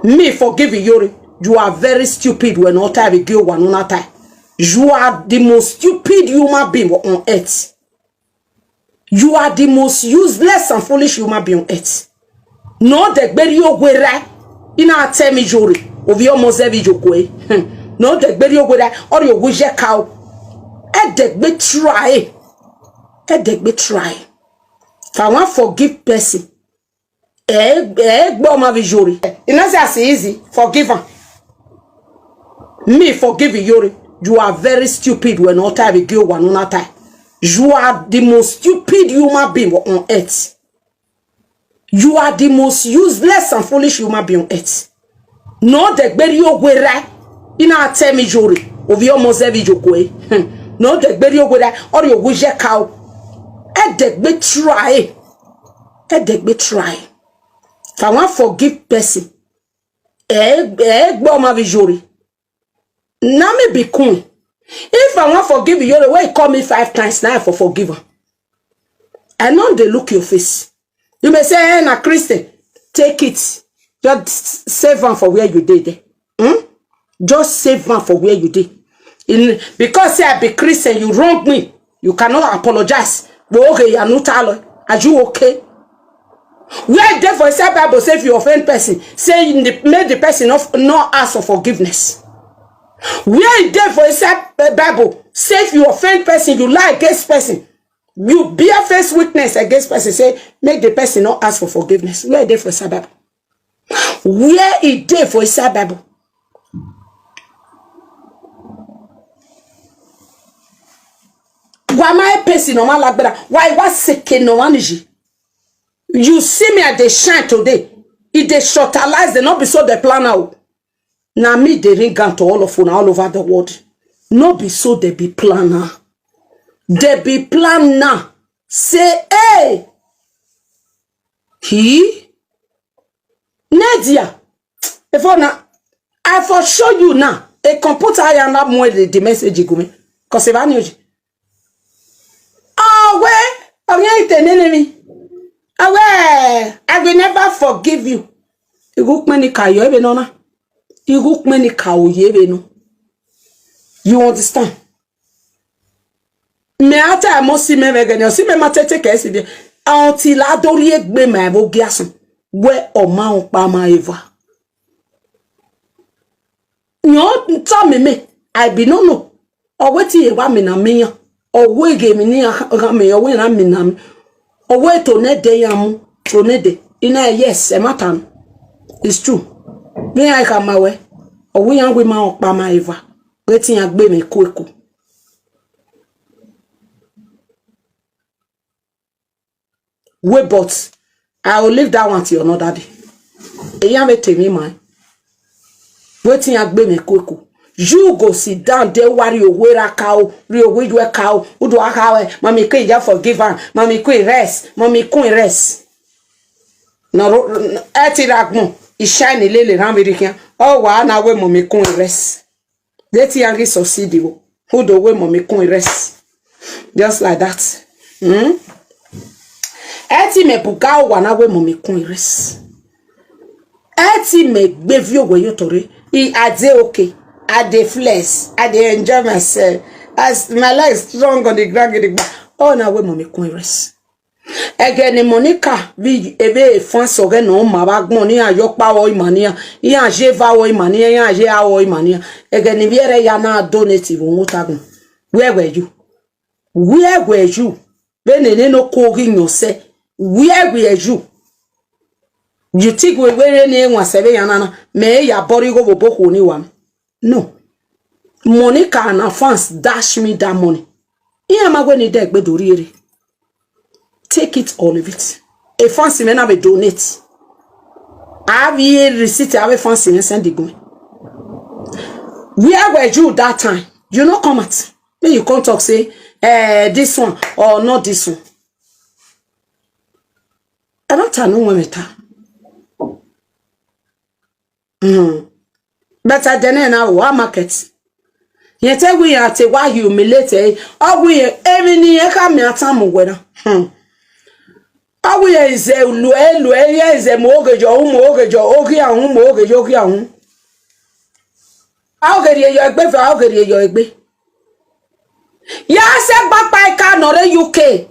Me forgive Iyore. You are very stupid when not time girl one on time. You are the most stupid human being on earth. You are the most useless and foolish human being on earth. No de gberi ogwera ina temi Iyore ovi omozevi jokwe. No de gberi ogwera or you wuje cow. E de gbe try. E de gbe try. If I want forgive person. Iyore. You know that's easy. Forgive her. Me forgive Iyore. You are very stupid when not time girl one on time. You are the most stupid human being on earth. You are the most useless and foolish human being on earth. No de gberi ogwera ina temi Iyore ovi omozevi jokwe. No de gberi ogwera or you wuje cow. E de gbe try. E de gbe try. If I want forgive person, Iyore. Now me be cool. If I want forgive Iyore, why you call me 5 times now for forgive her? I know they look your face. You may say, hey, na Christian, take it. Just save one for where you did. Just save one for where you did. Because say I be Christian, you wrong me. You cannot apologize. But okay, you're not alone. Are you okay? Where there for a Bible say if you offend person, say make the person not ask for forgiveness. Where there for a Bible say if you offend person, you lie against person, you bear face witness against person, say make the person not ask for forgiveness. Where there for a Bible? Where is there for a Bible? Why my person no man like better? Why was second no one? You see me at the shine today. If they shortalize, they not be so the plan out. Now me they ring out to all of you all over the world. Not be so they be planner. They be planner. Say, hey, he Nadia. If I for show you now. A computer I am not more the message you me. Cause if I knew you. Oh where? I'm not an enemy. I will never forgive you. You understand? Me ata I must see me vegan. See me matete kesi. Until I don't be my vogiason. Where o ma o pa ma eva. You tell me. I be no. Or what ye wa me na me. Or we give me near me or when I mean. Or wait to net day to net day. In a yes, a matter. It's true. Me I come my way. Or we are with my Bama Eva. Waiting a baby quick. Wait, but I will leave that one to your another day. A young tell me mine. Waiting a baby quick. You go sit down there, worry you wear a cow, real wage a cow, who do a cow, mommy quay ya forgive her, mommy quay rest, mommy quay rest. No, Etiragmo is shiny lily ramirican. Oh, why now when mommy quay rest? Let young succeed you, who do when mommy quay rest. Just like that. Eti me bugao wana when mommy quay rest. Eti me bevio when you tori, he adze okay. I dey flex, I dey enjoy myself. As my life is strong on the ground, oh now we mommy can rest. Again, Monica, we ebe France again no mabagmo ni ayok power imania, ya jeva o imania, ya je awo imania. Again, viere ya na donative mutagun. Where were you? Where were you? When no calling you say, where were you? You think we were any one seven yanana, may ya body go boku ni one. No. Monica and her fans dash me that money. Take it, all of it. A fancy man have a donate. I have a receipt, I have a fancy and send it going. Where were you that time? You know, come at. Then you can't talk, say, this one or not this one. I don't know when it. Better than in our market. Yet we are to why humiliate. Or we every near come at some weather. Awu ye is a lue ye is a mortgage or ogi ahun mortgage ogi ahun. How get ye your egbe for how get ye your egbe? Ya se back by car no UK.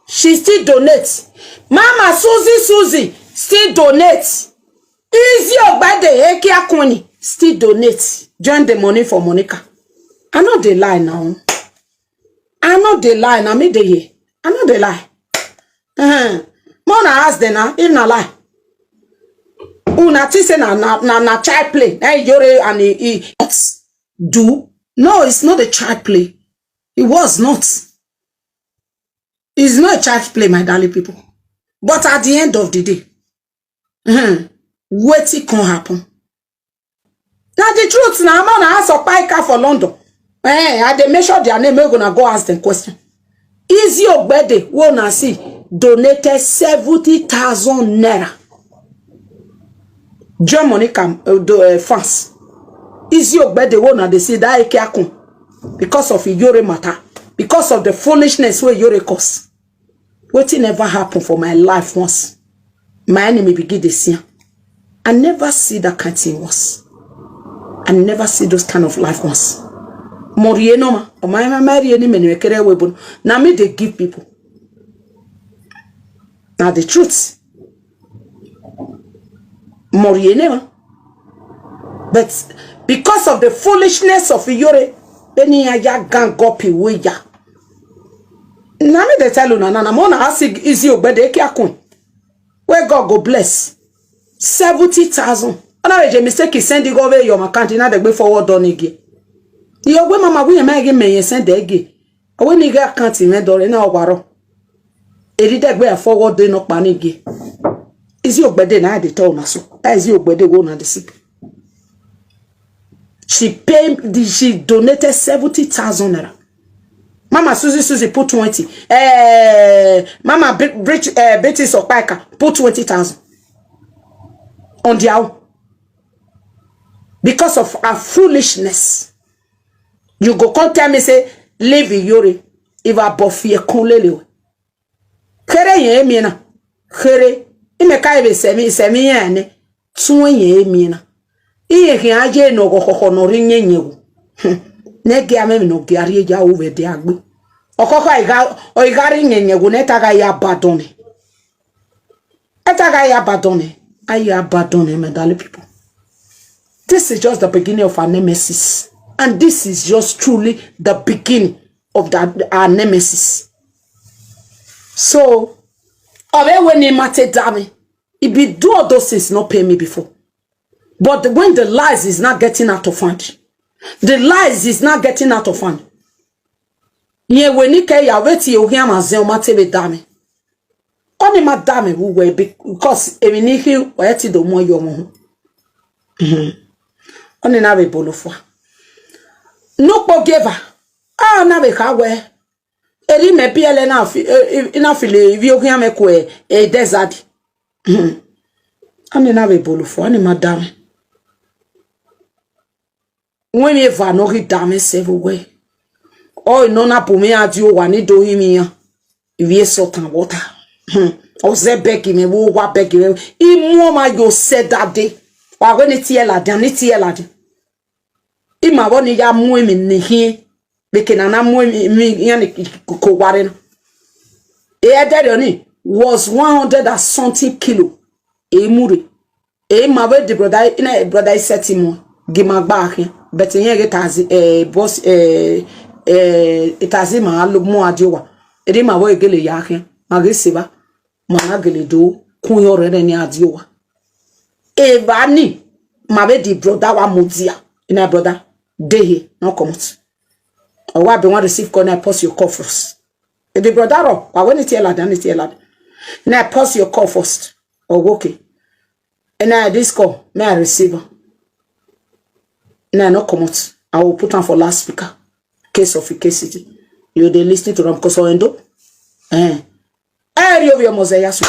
She still donates. Mama Susie still donates. Easy Ogbade Eki Akuni still donates. Join the money for Monica. I know they lie now. I know they lie now. Me they hear. I know they lie. Mona ask them now. If na lie. Una tise na child play. Iyore and he do. No, it's not a child play. It was not. It's not a child play, my darling people. But at the end of the day, what it can happen. Now the truth now, I'm gonna ask a piker for London. I they make sure their name. We're gonna go ask them question. Is your birthday? Wanna see donated 70,000 naira. Germany come France. Is your birthday? Wanna they see that Ike because of Iyore matter, because of the foolishness where Iyore cause. What never happened for my life once. My enemy begin to see. I never see that kind of thing once. I never see those kind of life once. Morie no ma. O my marry any men we kere webon. Now me they give people. Now the truth. Morie no ma. But because of the foolishness of Iyore, any ya gang gopi we ya. Now me they tell you na mona ask easy obede eki akun. Where God go bless 70,000. Ana we mistake send it over your account na dey gbe forward on again. Your gbe mama we ma again me send again. When you get account me do na ogwaro. Eri dey gbe forward dey no pa ni again. Easy obede na dey tell na so. Easy obede go na dey sick. She donated 70,000 naira. Mama Susie put 20. Mama Betty Sokpaika put 20,000 on their own. Because of our foolishness. You go come tell me say leave Iyore if I buffy a kunlele. Kere ye mina. Kere imeka ibe semi yane. Tuwe ye mina. Iye kiaje no go no rinye nyewu. Nege ame no giari ja uwe de agbe. Okoko igari nyewu netaga ya badone. Etaga ya badone. Aya badone, my darling people. This is just the beginning of our nemesis. And this is just truly the beginning of our nemesis. So, when he matter damn, if you do all those things, not pay me before. But when the lies is not getting out of hand, the lies is not getting out of hand. Ye when you care, you wait till you hear my zeal, matter with damn. Only my damn who will be because if you need you, where to do more your mom. Only now we bolofwa. No forgiver. Ah, now we can wear. Eri me piele na file if you hear me kwe a desert. Only now we bolofwa. Only madame. When we va no ri dame everywhere. Oh, no na pour me adio wani do himi. If you salt and water. O ze begi me wo wa begi me. Imo ma yo said that day. Wa when it yela dan it yela dan. Ima woni ya mu mi ne hie. Beke na na mu mi yan ko ware no. E dey ni was 100 and something kilo. E muri. E ma we the brother ina brother set him gima gba here. But yen get as boss it has ma lo mu adiowa. E dey ma we gele ya here. Ma ge seba. Ma gele do kun yo re ni adiowa. E ba ni ma be the brother wa modia. Ina brother dey no come out. Or why be want receive call na post your call first. E the brother ro, when it tell lad, it tell lad. Now post your call first. Oh okay. And now this call, may I receive? Now no come out. I will put on for last speaker. Case of case. You they listen to them because endo. You must say yes.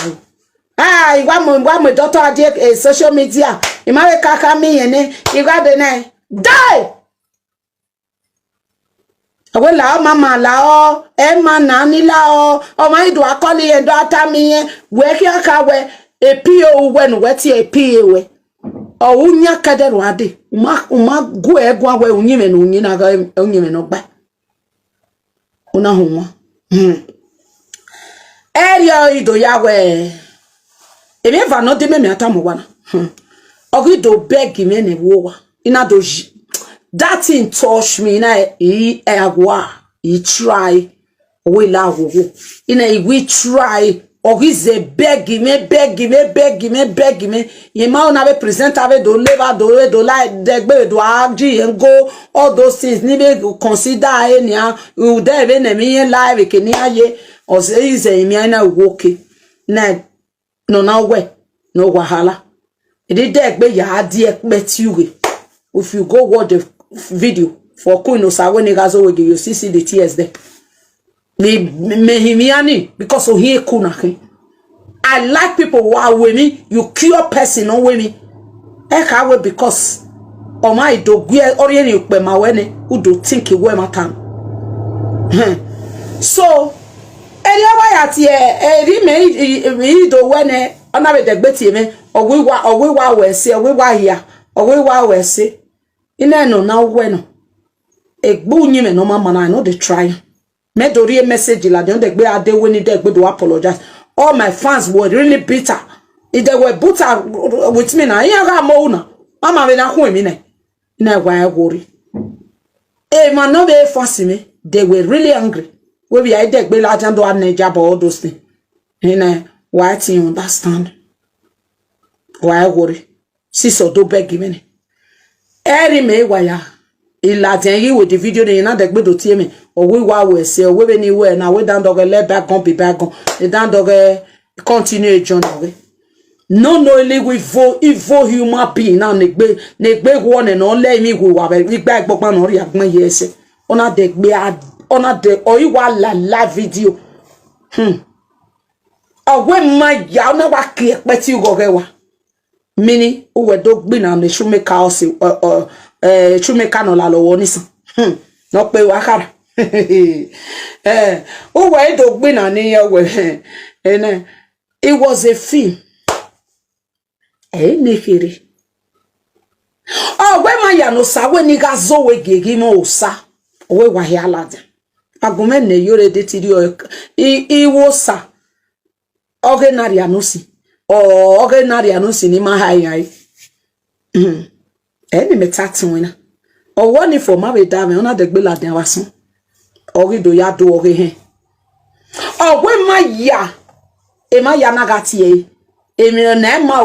Ah, you want my daughter at social media. You might kaka me and you got the name. Die! Awe la o mama la o e ma nani la o ma idu akoli e do atami e we ki aka we epi o we no we ti epi we o unya kadero ade uma gu egwa we unyime no unyina ga unyime no gba una hunwa erio ido ya we emi va no de me atamu wana ogido beg me ne wowa ina do that thing touch me na agwa he try we la wo ina we try ogize beg me ye ma una be present ave do lever do like degbe do agi and go all those things ni be consider enia u dey be na me live ke ni aye o se ize mi na woke na no na we no wahala e dey degbe ya adi ekpetiwe if you go watch the video for Queen Osawenighazowegie, you see the tears there. Me because of here kuna. I like people who are with me. You cure person on with me. Eka because o my do gwe orieni ukpe mawene who do think you we matam. So anyway at ye me do wene ona be degbeti me o we wa we se o we wa here o we wa we se ina no na weno egbu nyime no mama na no dey try me do real message la dey gbe ade we ni dey gbe do apologize. All my fans were really bitter. If they were bitter with me na ya ga mo una mama be na hu mi na why worry e man no be force me. They were really angry we be I dey gbe la jan do anaja all those things ina why you understand why worry sister do beg me eri me waya iladen yi with the video dey na degbe do tie me o we wa we say o we be ni we na we down dog let back gon be back gon the down dog continue journey no only we evil human being na negbe one and on let me go wa be gba igbopan no ri agbon ye ese ona degbe ona de o yi wa la video o we ma ya na wa ki pe ti go ge wa mini uwe do gbina le shoemaker house shoemaker no la lowo nisan no pe wa kara uwe do gbina ni we it was a film nekere we ma ya no Osawenighazowegie gi mo osa we Wahala de agume ne Iyore de tiri iwo sa ordinary anusi ordinary anusi ni ma hai eni metatin wina o woni for ma be da me ona de gbe la den wasun orido ya do ore hen we ma ya e ma ya na gati emi na ma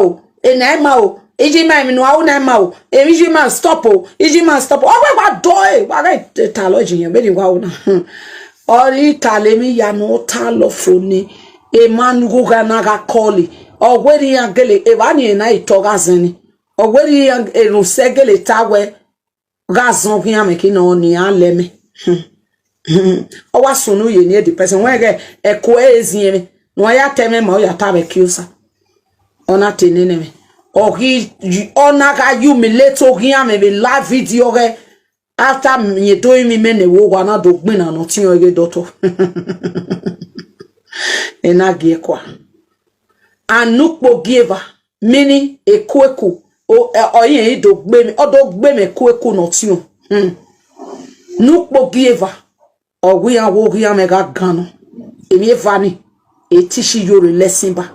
o iji ma mi no awu na ma o iji ma stop o iji ma stop o we wa do wa ga ta lo jiyan be ni wa o na ori ta le mi ya no ta lo foni e man go ga na ga call ogweri ya gele e ba ni na itoga zeni ogweri ya eru segele tawe gazon hia me ki no ni aleme o wa sunu ye ni the person we ge eko ezin me no ya teme ma o ya tabe kiusa ona tenene me ogi ona ga humiliate hia me be live video ge after me do mi me ne wo wa na do gbin na no tin o ge doctor ena ge kwa anukpo giver mini ekweku oyin ido gbe mi odo gbe me kweku no ti o nukpo giver owi awo ri amega gano emi evani etishi Iyore lesson ba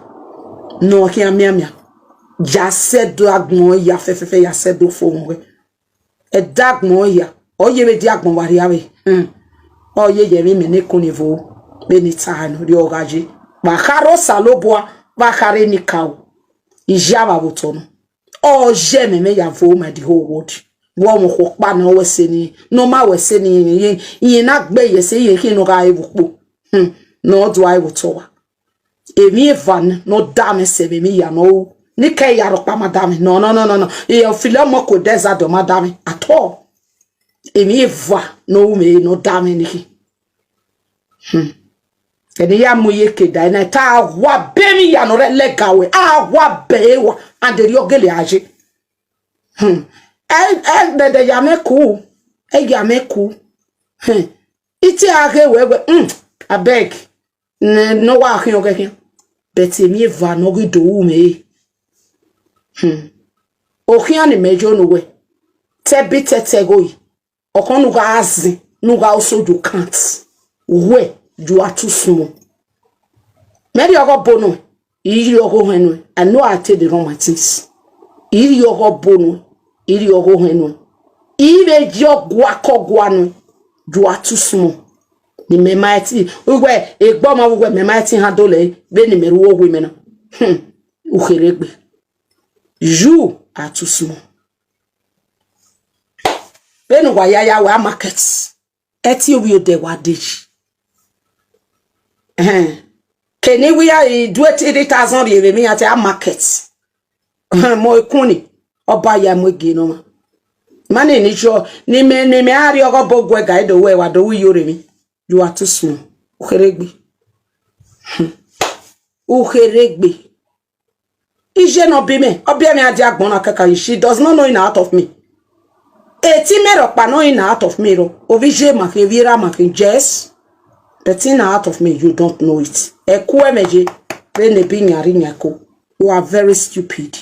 no ki amia ja sedo agbon ya fefefe ya sedo fo we e dagbon ya oye be di agbon wari awe oye ye mi ne kunivo be ni tanu ri ogaji ba karo saloboa bakare ni kawo ijaba botono o jeme me ya vo ma the whole world wo mo ko pa na we se ni no ma we se ni yin na gbe ye se yin kin no ga ibupo no do I wotowa emi evan no dame se me ya no ni ke ya ro pa madame no e file mo ko desert do madame at all emi eva no me no dame ni eni ya muye keda na ta wa be mi ya no legawe wa be wa anderi ogele aje de ya meku e ya meku Iti age we I beg. No wa akin okay. But me va no gi do me. Okian ni mejo no we. Tebi tetego yi. Okon nuga azin. Nuga also you can't. We you are too small. Maybe you got bono. Iri ogo henwe. I know I tell the wrong things. Iri ogo bono. Iri ogo henwe. Iri jo guako guano. You are too small. Ni me mighty. Uwe egboma uwe me mighty handole. Be ni meru ogo imena. Ukeregbe. You are too small. Be no wayaya wa markets. Eti obi ode wadeji. Keni we are do 80,000 year me at a market. Mo ikuni oba ya mwegi no ma. Mane ni sure ni me ari ogo bogwe guide we wa do Iyore mi. You are too small. Ukeregbe. Ukeregbe. Ije no be me. Obi me adi agbon akaka she does not know in out of me. Eti me ro pa no in out of me ro. Ovije ma ke vira ma ke jess. The thing out of me, you don't know it. You are very stupid.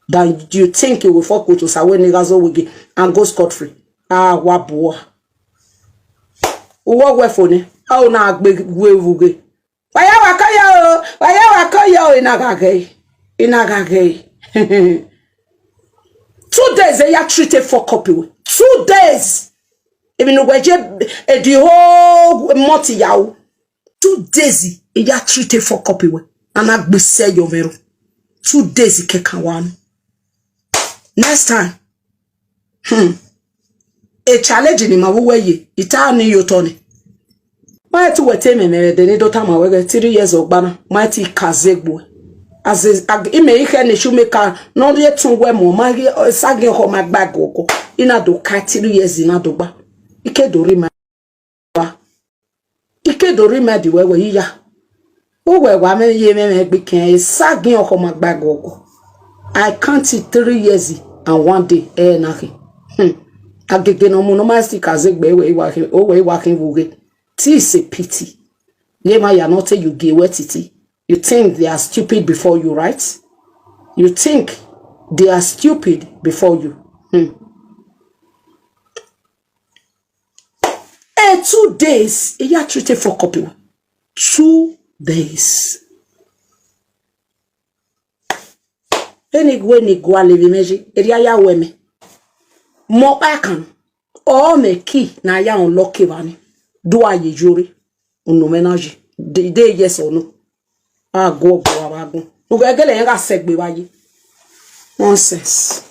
Then you think you will fuck with Osawenighazowegie and go scot-free. Ah, waboa. Uwa wefone. Oh, na agbe. Waya wakayo inagage. 2 days they are treated for copy. 2 days. Even the whole multi yaw 2 days he ya treated for copy we and I be say your vero 2 days keka one. Next time a challenge in my way ita ni yotoni why to wete me de ni dota ma we 3 years ogbana mighty kazegbo as ime ike ni shoemaker no ye tun we mo ma sage ho ma gbagoko ina do ka 3 years ina do gba Ike dori ma di wewe iya. Uwe wa me ye me gbiken sagin oko magbago. I counted 3 years and 1 day naki. Agege no mu no ma stick azegbe we working wuge. Ti is a pity. Ye ma ya not you give wetiti. You think they are stupid before you, right? You think they are stupid before you. 2 days, he are treated for copy. 2 days. When he go and live meji, ya weme. Mo akan. O me ki na ya unlucky vani. Do a Iyore. Uno menaji. De yes or no. Ah go abagun. Ugegele yenga segbe waji. Nonsense.